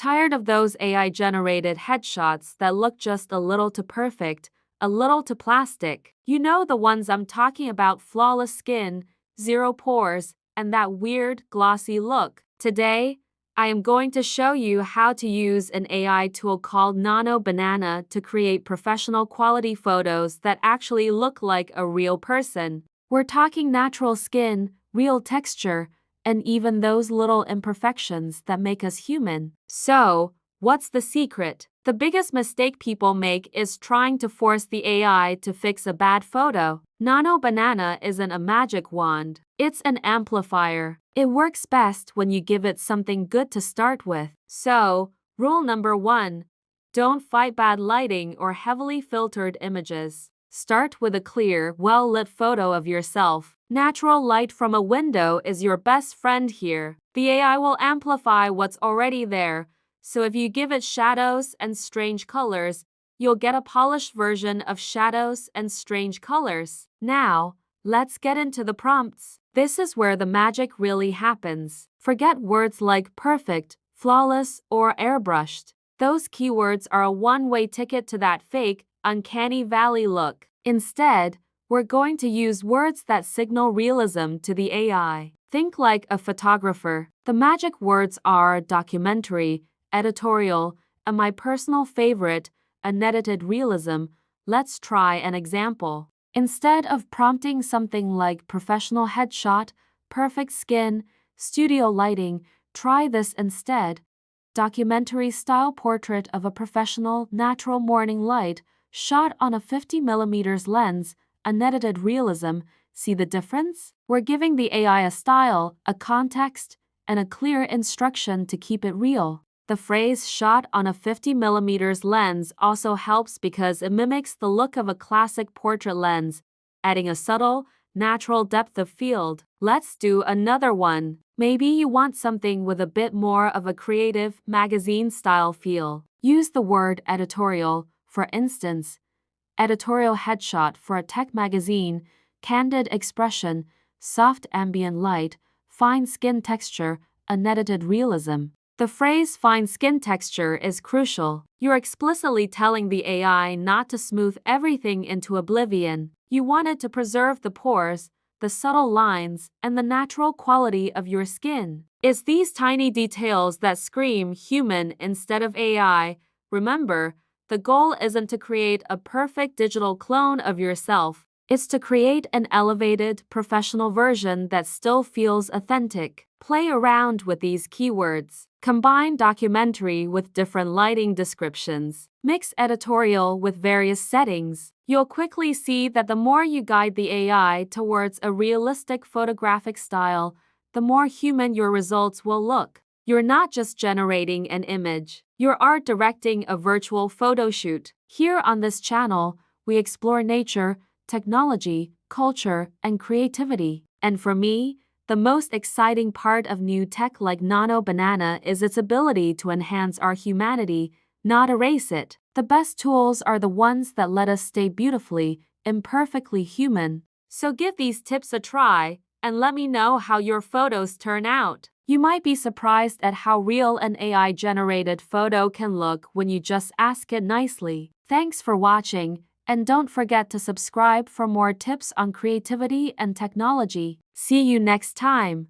Tired of those AI-generated headshots that look just a little too perfect, a little too plastic? You know the ones I'm talking about: flawless skin, zero pores, and that weird, glossy look. Today, I am going to show you how to use an AI tool called Nano Banana to create professional quality photos that actually look like a real person. We're talking natural skin, real texture, and even those little imperfections that make us human. So, what's the secret? The biggest mistake people make is trying to force the AI to fix a bad photo. Nano Banana isn't a magic wand. It's an amplifier. It works best when you give it something good to start with. So, rule number 1. Don't fight bad lighting or heavily filtered images. Start with a clear, well-lit photo of yourself. Natural light from a window is your best friend here. The AI will amplify what's already there, so if you give it shadows and strange colors, you'll get a polished version of shadows and strange colors. Now, let's get into the prompts. This is where the magic really happens. Forget words like perfect, flawless, or airbrushed. Those keywords are a one-way ticket to that fake, uncanny valley look. Instead, we're going to use words that signal realism to the AI. Think like a photographer. The magic words are documentary, editorial, and my personal favorite, unedited realism. Let's try an example. Instead of prompting something like professional headshot, perfect skin, studio lighting, try this instead. Documentary-style portrait of a professional, natural morning light, shot on a 50mm lens, unedited realism. See the difference? We're giving the AI a style, a context, and a clear instruction to keep it real. The phrase shot on a 50mm lens also helps because it mimics the look of a classic portrait lens, adding a subtle, natural depth of field. Let's do another one. Maybe you want something with a bit more of a creative, magazine-style feel. Use the word editorial, for instance. Editorial headshot for a tech magazine, candid expression, soft ambient light, fine skin texture, unedited realism. The phrase fine skin texture is crucial. You're explicitly telling the AI not to smooth everything into oblivion. You want it to preserve the pores, the subtle lines, and the natural quality of your skin. It's these tiny details that scream human instead of AI. Remember, the goal isn't to create a perfect digital clone of yourself. It's to create an elevated, professional version that still feels authentic. Play around with these keywords. Combine documentary with different lighting descriptions. Mix editorial with various settings. You'll quickly see that the more you guide the AI towards a realistic photographic style, the more human your results will look. You're not just generating an image. You're art directing a virtual photo shoot. Here on this channel, we explore nature, technology, culture, and creativity. And for me, the most exciting part of new tech like Nano Banana is its ability to enhance our humanity, not erase it. The best tools are the ones that let us stay beautifully, imperfectly human. So give these tips a try, and let me know how your photos turn out. You might be surprised at how real an AI-generated photo can look when you just ask it nicely. Thanks for watching, and don't forget to subscribe for more tips on creativity and technology. See you next time.